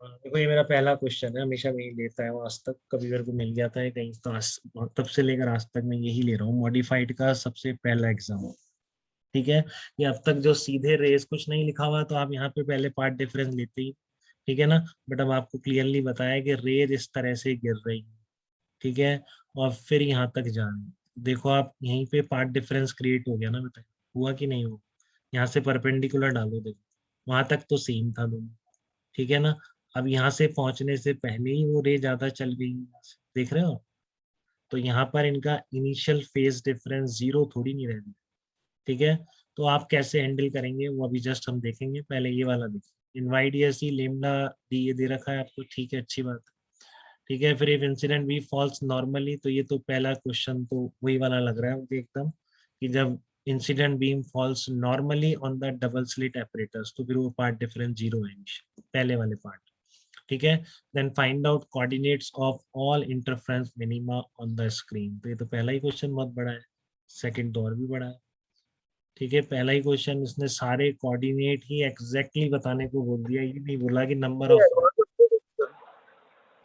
देखो ये मेरा पहला क्वेश्चन है, हमेशा मैं ही लेता है आज तक, कभी मेरे को मिल गया था कहीं तो तब से लेकर आज तक मैं यही ले रहा हूँ, मॉडिफाइड का सबसे पहला एग्जाम। ठीक है। ये अब तक जो सीधे रेस कुछ नहीं लिखा हुआ तो आप यहाँ पे पहले पार्ट डिफरेंस लेते ही। ठीक है ना। बट अब आपको क्लियरली बताया कि रेज इस तरह से गिर रही है। ठीक है। और फिर यहाँ तक जा रही है। देखो आप यहीं पे पार्ट डिफरेंस क्रिएट हो गया ना, बताइए हुआ कि नहीं हुआ। यहाँ से परपेंडिकुलर डालो, देखो वहां तक तो सेम था दोनों। ठीक है ना। अब यहाँ से पहुंचने से पहले ही वो रे ज्यादा चल गई यहाँ से, देख रहे हो। तो यहाँ पर इनका इनिशियल फेज डिफरेंस जीरो थोड़ी नहीं रहेगा। ठीक है। तो आप कैसे हैंडल करेंगे वो अभी जस्ट हम देखेंगे, पहले ये वाला देखिए, इनवाइड सी लेमडा डी ये दे रखा है आपको, ठीक है अच्छी बात है। ठीक है। फिर if incident be falls normally, तो ये तो पहला क्वेश्चन तो वही वाला लग रहा है मुझे एकदम, कि जब incident beam falls normally on the double slit apparatus तो फिर वो पार्ट डिफरेंस जीरो है पहले वाले पार्ट। ठीक है। Then find out coordinates of all interference minima on the screen, तो ये तो पहला ही क्वेश्चन बहुत बड़ा है। सेकंड तो और भी बड़ा है। ठीक है। पहला ही क्वेश्चन इसने सारे कोऑर्डिनेट ही एग्जैक्टली बताने को बोल दिया, ये नहीं बोला कि नंबर ये ऑफ। एडवांस क्वेश्चन,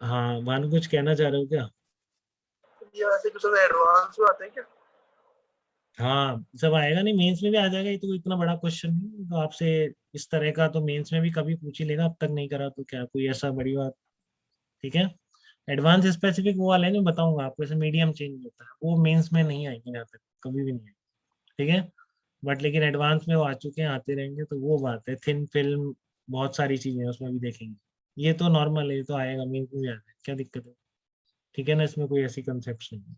हाँ मान कुछ कहना चाह रहे हो क्या। ये ऐसे क्वेश्चन एडवांस में आते हैं क्या? हाँ सब आएगा, नहीं मेंस में भी आ जाएगा, ये तो इतना बड़ा क्वेश्चन नहीं तो आपसे इस तरह का तो मेंस में भी कभी पूछ ही लेगा, अब तक नहीं करा तो क्या कोई ऐसा बड़ी बात। ठीक है। एडवांस स्पेसिफिक वो वाले नहीं बताऊंगा आपको, जैसे मीडियम चेंज होता है वो मेंस में नहीं आएंगे यहाँ तक, कभी भी नहीं आएंगे। ठीक है। बट लेकिन एडवांस में वो आ चुके हैं, आते रहेंगे, तो वो बात है। थिन फिल्म बहुत सारी चीजें हैं उसमें भी देखेंगे। ये तो नॉर्मल है, ये तो आएगा मेंस में भी आ जाएगा, क्या दिक्कत है। ठीक है ना, इसमें कोई ऐसी कंसेप्ट नहीं है।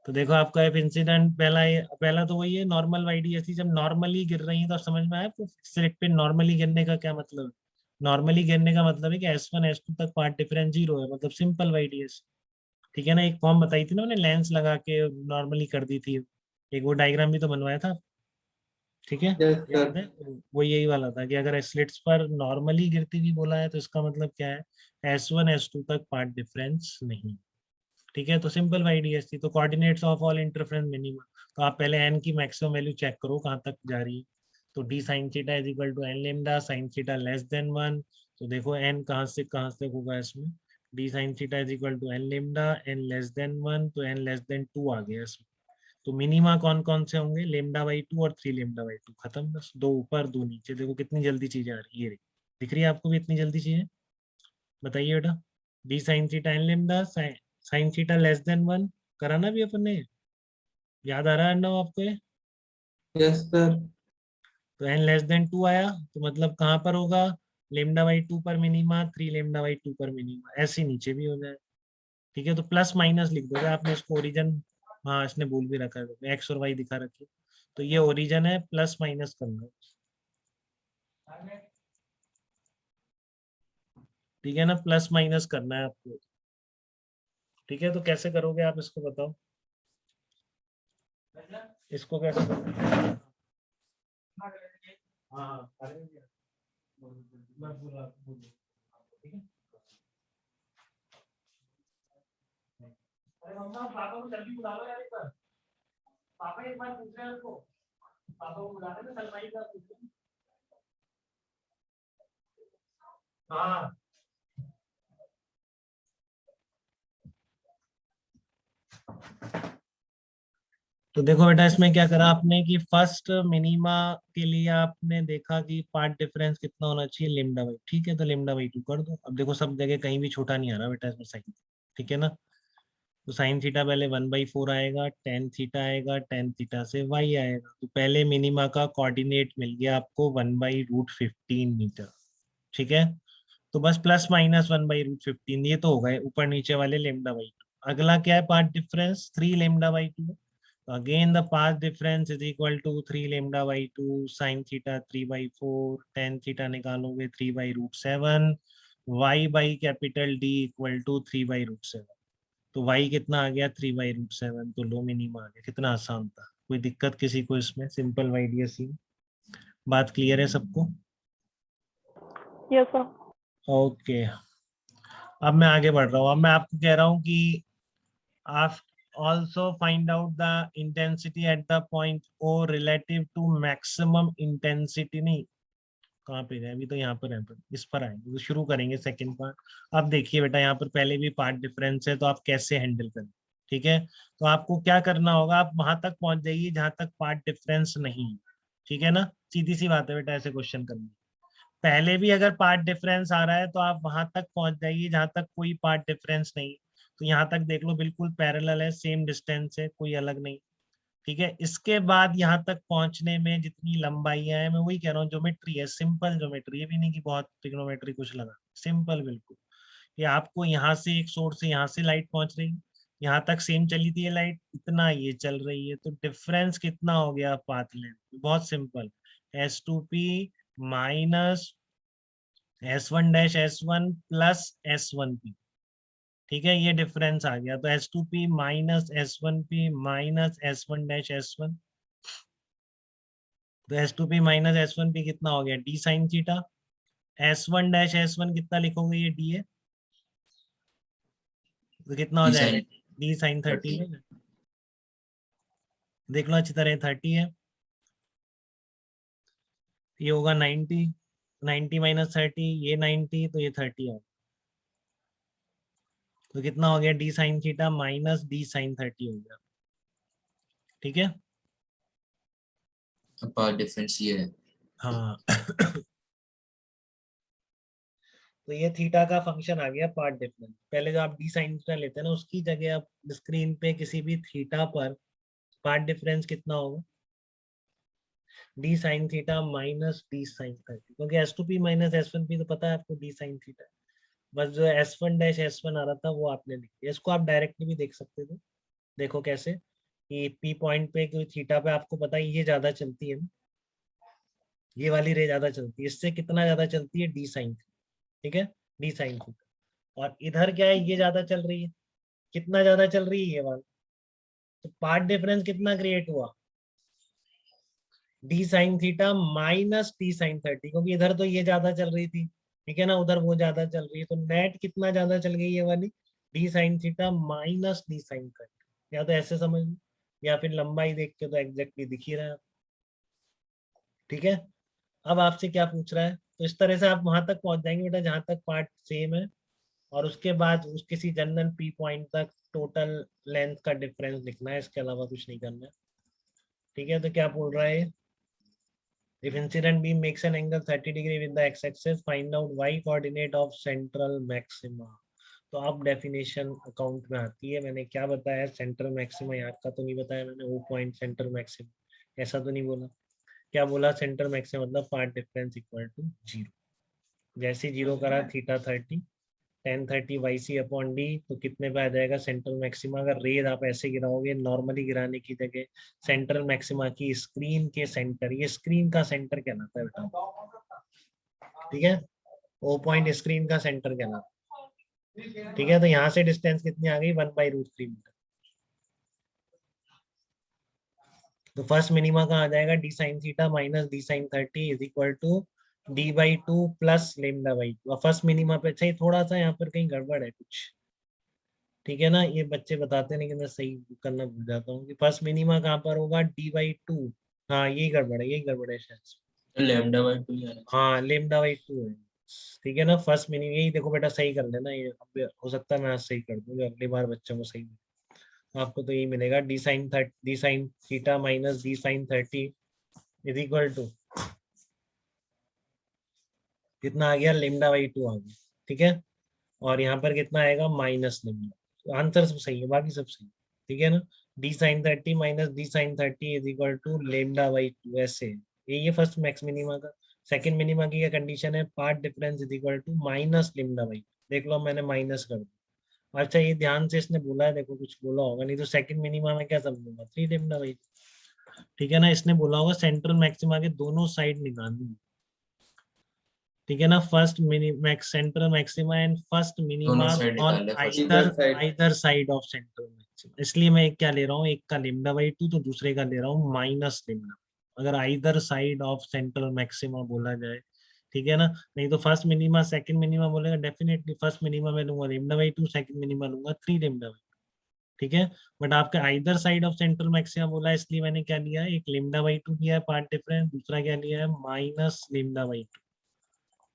तो देखो आपका एफ इंसिडेंट पहला तो वही है, नॉर्मल वाईडीएससी जब नॉर्मली गिर रही है तो समझ में आया आपको सिलेक्ट पे नॉर्मली गिरने का क्या मतलब है। नॉर्मली गिरने का मतलब है कि S1 S2 तक पार्ट डिफरेंस जीरो है, मतलब सिंपल वाईडीएस। ठीक है ना। एक फॉर्म बताई थी ना मैंने, लेंस लगा के नॉर्मली कर दी थी, एक वो डायग्राम भी तो बनवाया था। ठीक है। Yes sir. याद है। वो यही वाला था कि अगर स्लिट्स पर नॉर्मली गिरती हुई बोला है तो इसका मतलब क्या है, S1 S2 तक पार्ट डिफरेंस नहीं। ठीक है। तो सिंपल वाईडीएस थी, तो coordinates of all interference minimum, तो आप पहले एन की मैक्सिमम वैल्यू चेक करो कहाँ तक जा रही है। तो D sine theta is equal to N lambda sine theta less than one. तो देखो एन कहाँ से होगा इसमें, D sine theta is equal to N lambda N less than one, तो एन लेस देन टू आ गया इसमें। तो मिनिमा कौन कौन से होंगे, लेमडा बाई टू और थ्री लेमडा बाई टू, खत्म बस, दो ऊपर दो नीचे। देखो कितनी जल्दी चीजें आ रही है, ये रही। दिख रही है आपको भी इतनी जल्दी चीजें, बताइए बेटा। D sine theta N lambda sine theta less than one, कराना भी अपन ने, याद आ रहा है ना आपको ये। Yes sir. तो एन लेस देन टू आया, तो मतलब कहाँ पर होगा, लेमडा बाई टू पर minima, three lambda by to पर मिनिमा, ऐसे ही नीचे भी हो जाए। ठीक है। तो प्लस माइनस लिख दोगे आपने इसको, ओरिजन। हाँ इसने बोल भी रखा है, एक्स और वाई दिखा रखी है। तो ये ओरिजन है, प्लस माइनस करना है। ठीक है ना, प्लस माइनस करना है आपको। ठीक है। तो कैसे करोगे आप इसको बताओ, इसको कैसे करोगे। हाँ हाँ करेंगे। मैं पूरा बोल दूंगा आपको, ठीक है। अरे मम्मा पापा को जल्दी बुला लो यार एक बार, पापा एक बार पूछ रहे हैं उसको, पापा को बुला रहे हैं सलमाई का पूछ रहे हैं। हाँ। तो देखो बेटा इसमें क्या करा आपने कि फर्स्ट मिनिमा के लिए आपने देखा कि पार्ट डिफरेंस कितना होना चाहिए, लेमडा बाई, ठीक है, तो लेमडा बाई टू कर दो। अब देखो सब जगह कहीं भी छोटा नहीं आ रहा बेटा इसमें साइन। ठीक है ना। तो साइन थीटा पहले वन बाई फोर आएगा, टेन थीटा आएगा, टेन थीटा से वाई आएगा, तो पहले मिनिमा का कोऑर्डिनेट मिल गया आपको वन बाई रूट 15 मीटर। ठीक है। तो बस plus minus one by root 15, ये तो हो गए ऊपर नीचे वाले लेमडा बाई टू। अगला क्या है, path difference three lambda by two. तो again the path difference is equal to three lambda by two sine theta three by four, tan theta निकालोगे three by root seven, y by capital D equal to three by root seven. तो y कितना आ गया, three by root seven, तो लो minima आ गया। कितना आसान था, कोई दिक्कत किसी को इसमें, सिंपल वाईडीएसी। बात क्लियर है सबको। Yes sir. ओके। अब मैं आगे बढ़ रहा हूँ, अब मैं आपको कह रहा हूँ कि आप also find out the intensity at the point O relative to maximum intensity, नहीं कहाँ पे गए, अभी तो यहाँ पर है, पर इस पर आएंगे तो शुरू करेंगे सेकंड पार्ट। अब देखिए बेटा, यहाँ पर पहले भी पार्ट डिफरेंस है, तो आप कैसे हैंडल करें। ठीक है, तो आपको क्या करना होगा, आप वहां तक पहुंच जाइए जहां तक पार्ट डिफरेंस नहीं है। ठीक है ना, सीधी सी बात है बेटा, ऐसे क्वेश्चन करना। पहले भी अगर पार्ट डिफरेंस आ रहा है तो आप वहां तक पहुंच जाइए जहां तक कोई पार्ट डिफरेंस नहीं है। तो यहाँ तक देख लो, बिल्कुल पैरेलल है, सेम डिस्टेंस है, कोई अलग नहीं। ठीक है, इसके बाद यहाँ तक पहुंचने में जितनी लंबाइयां है, मैं वही कह रहा हूँ, ज्योमेट्री है, सिंपल ज्योमेट्री, ये भी नहीं कि बहुत ट्रिग्नोमेट्री कुछ लगा, सिंपल बिल्कुल। ये आपको यहाँ से एक सोर्स से यहाँ से लाइट पहुंच रही है, यहाँ तक सेम चली थी ये लाइट, इतना ये चल रही है, तो डिफरेंस कितना हो गया पाथ लेंथ, बहुत simple, S2P minus S1 dash S1 plus S1P। ठीक है, ये डिफरेंस आ गया, तो S2P minus S1P minus S1 dash S1, तो S2P माइनस S1P कितना हो गया, D sine theta. S1 dash S1 कितना लिखोगे, ये D है, तो कितना हो डी जाएगा, साइन D साइन 30 है, देख लो अच्छी तरह, 30 है, ये होगा 90, 90 माइनस 30, ये 90, तो ये 30 होगा, तो कितना हो गया, D sine theta minus D sine 30 हो गया। ठीक है, पार्ट डिफरेंस ये है। हाँ तो ये थीटा का फंक्शन आ गया पार्ट डिफरेंस। पहले जो आप डी साइन थीटा लेते हैं ना, उसकी जगह आप स्क्रीन पे किसी भी थीटा पर पार्ट डिफरेंस कितना होगा, D sine theta minus D sine 30, क्योंकि S2P माइनस S1P तो पता है आपको, डी साइन थीटा। बस जो S1 डैश S1 आ रहा था वो आपने लिख दिया, इसको आप डायरेक्टली भी देख सकते थे। देखो कैसे, कि P पॉइंट पे कोई थीटा पे आपको पता है ये ज्यादा चलती है ना, ये वाली रे ज्यादा चलती है, इससे कितना ज्यादा चलती है, डी साइन। ठीक है, डी साइन थीटा, और इधर क्या है, ये ज्यादा चल रही है, कितना ज्यादा चल रही है ये वाला, तो पार्ट डिफरेंस कितना क्रिएट हुआ, D sine theta minus D sine 30, क्योंकि इधर तो ये ज्यादा चल रही थी, ठीक है ना, उधर वो ज्यादा चल रही है, तो नेट कितना ज्यादा चल गई ये वाली, D sine theta minus D sine 30। या तो ऐसे समझ लो, या फिर लंबाई देख के तो एग्जैक्टली दिख ही रहा है। ठीक है, अब आपसे क्या पूछ रहा है, तो इस तरह से आप वहां तक पहुंच जाएंगे बेटा जहां तक पार्ट सेम है, और उसके बाद उस किसी जनरल P पॉइंट तक टोटल लेंथ का डिफरेंस लिखना है, इसके अलावा कुछ नहीं करना है। ठीक है, तो क्या बोल रहा है, if incident beam makes an angle 30 degree with the x-axis, find out y coordinate of central maxima। तो अब डेफिनेशन अकाउंट में आती है, मैंने क्या बताया, सेंट्रल मैक्सिमा याद का तो नहीं बताया मैंने, वो पॉइंट सेंट्रल मैक्सिमा ऐसा तो नहीं बोला, क्या बोला, सेंट्रल मैक्सिमा मतलब पार्ट डिफरेंस इक्वल टू 0। जैसे 0 करा theta 30 tan 30 YC upon D, तो कितने पे आ जाएगा सेंट्रल मैक्सिमा। अगर रेज आप ऐसे गिराओगे, नॉर्मली गिराने की जगह सेंट्रल मैक्सिमा की स्क्रीन के सेंटर, ये स्क्रीन का सेंटर कहलाता है बेटा। ठीक है, वो पॉइंट स्क्रीन का सेंटर कहलाता है। ठीक है, तो यहाँ से डिस्टेंस कितनी आ गई, 1/√3 मीटर। तो फर्स्ट मिनिमा का आ जाएगा D sine theta minus D sine 30 is equal to D/2 plus λ/2। First minima पे अच्छा, थोड़ा सा यहाँ पर कहीं गड़बड़ है कुछ, ठीक है ना, ये बच्चे बताते हैं लेकिन मैं सही करना भूल जाता हूँ, कि फर्स्ट मिनिमा कहाँ पर होगा, D/2। हाँ यही गड़बड़ है, यही गड़बड़ है शायद। लैम्डा बाय 2 यार। हाँ λ/2 है, ठीक है ना, फर्स्ट मिनिमम, यही देखो बेटा सही कर लेना, ये अब हो सकता है मैं आज सही कर दूँ, अगली बार बच्चों को सही, आपको तो यही मिलेगा, D sine theta minus D sine 30 is equal to कितना आ गया, λ/2 आ गया। ठीक है, और यहाँ पर कितना आएगा, माइनस लिमिट, तो आंसर सब सही है, बाकी सब सही है। ठीक है ना, D sine 30 minus D sine 30 is equal to λ/2, ऐसे ये फर्स्ट मैक्स मिनिमा का। सेकंड मिनिमा की क्या कंडीशन है, path difference is equal to minus λ/2, देख लो मैंने माइनस कर दिया। अच्छा ये ध्यान से इसने बोला है, देखो कुछ बोला होगा, नहीं तो सेकंड मिनिमा में क्या समझूंगा, 3λ/2। ठीक है ना, इसने बोला होगा सेंट्रल मैक्सिमा के दोनों साइड निकालनी। ठीक है ना, first max central maxima and first minima दोनों साइड ऑन निकाल ले first. Either side of central maxima, इसलिए मैं एक क्या ले रहा हूँ, एक का λ/2 तो दूसरे का ले रहा हूँ माइनस लिम्डा, अगर either side of central maxima बोला जाए। ठीक है ना, नहीं तो फर्स्ट मिनिमा सेकंड मिनिमा बोलेगा, डेफिनेटली फर्स्ट मिनिमा में लूंगा λ/2, सेकंड मिनिमा लूंगा 3λ/2। ठीक है, बट आपका either side of central maxima बोला है, इसलिए मैंने क्या लिया है, एक λ/2 लिया है पार्ट डिफरेंस, दूसरा क्या लिया है, माइनस λ/2।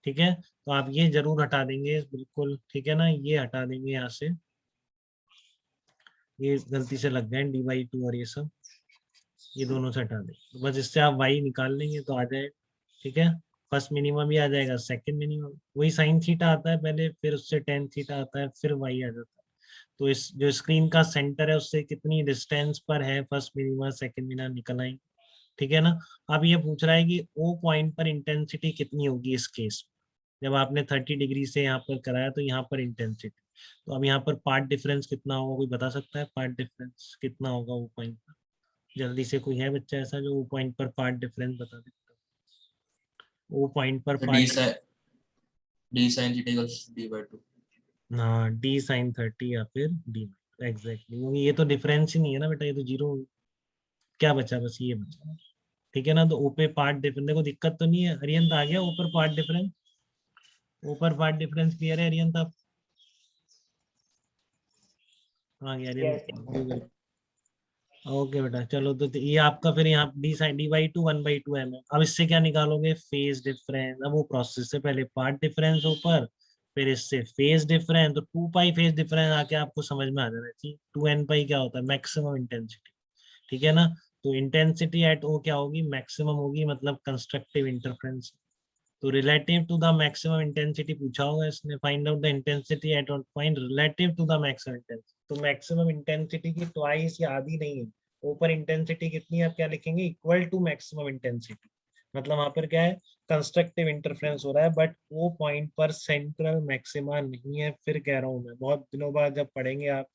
ठीक है, तो आप ये जरूर हटा देंगे बिल्कुल, ठीक है ना, ये हटा देंगे यहाँ से, ये गलती से लग गए dy2 और ये सब, ये दोनों से हटा दें, तो बस इससे आप y निकाल लेंगे तो आ जाए, ठीक है। फर्स्ट मिनिमम भी आ जाएगा, सेकंड मिनिमम वही साइन थीटा आता है पहले, फिर उससे टेन थीटा आता है, फिर y आ जाता है। तो इस जो स्क्रीन का सेंटर है उससे कितनी डिस्टेंस पर है फर्स्ट मिनिमम सेकंड मिनिमम निकल आएंगे, ठीक है ना। अब ये पूछ रहा है कि ओ पॉइंट पर इंटेंसिटी कितनी होगी इस केस में, जब आपने 30 डिग्री से यहाँ पर कराया तो यहाँ पर इंटेंसिटी, तो अब यहाँ पर पार्ट डिफरेंस कितना होगा, कोई बता सकता है पार्ट डिफरेंस कितना होगा वो पॉइंट पर? जल्दी से कोई है बच्चा ऐसा जो वो पॉइंट पर पार्ट डिफरेंस बता दे, वो पॉइंट पर तो part, d sin theta equals d/2। हाँ डी साइन 30 या फिर डी, एग्जैक्टली, क्योंकि ये तो डिफरेंस ही नहीं है ना बेटा, ये तो जीरो, क्या बचा, बस ये बचा, ठीक है ना। तो ऊपर पार्ट डिफरेंस, देखो दिक्कत तो नहीं है, अरियंत आ गया ऊपर पार्ट डिफरेंस, ऊपर पार्ट डिफरेंस क्लियर है अरियंत आप? आ गया अरियंत, ओके बेटा चलो, तो ये आपका फिर यहाँ डी साइन dy2 1/2 है। अब इससे क्या निकालोगे, फेज डिफरेंस, अब वो प्रोसेस से पहले पार्ट डिफरेंस ऊपर, फिर इससे फेज डिफरेंस, तो 2 पाई फेज डिफरेंस आके आपको समझ में आ जाना चाहिए, 2n पाई क्या होता है, मैक्सिमम इंटेंसिटी, ठीक है ना। तो इंटेंसिटी एट ओ क्या होगी, मैक्सिमम होगी, मतलब कंस्ट्रक्टिव इंटरफेरेंस, तो relative to the maximum intensity पूछा होगा इसने, find out the intensity at one point relative to the maximum intensity, तो मैक्सिमम इंटेंसिटी की ट्वाइस या आधी नहीं है, ऊपर इंटेंसिटी कितनी है आप क्या लिखेंगे, इक्वल टू मैक्सिमम इंटेंसिटी, मतलब वहां पर क्या है, कंस्ट्रक्टिव इंटरफेरेंस हो रहा है, बट वो पॉइंट पर सेंट्रल मैक्सिमा नहीं है। फिर कह रहा हूँ मैं, बहुत दिनों बाद जब पढ़ेंगे आप,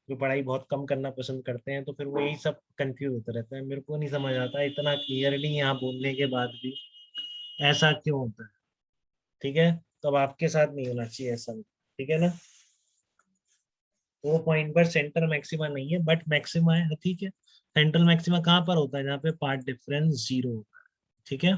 जो पढ़ाई बहुत कम करना पसंद करते हैं, तो फिर वो यही सब कंफ्यूज होता रहता है, मेरे को नहीं समझ आता इतना क्लियरली यहाँ बोलने के बाद भी ऐसा क्यों होता है, ठीक है। तो अब आपके साथ नहीं होना चाहिए ऐसा, ठीक है ना। वो पॉइंट पर सेंटर मैक्सिमा नहीं है बट मैक्सिमा है, ठीक है। सेंट्रल मैक्सिमा कहाँ पर होता है, जहाँ पे पार्ट डिफरेंस जीरो होता है, ठीक है।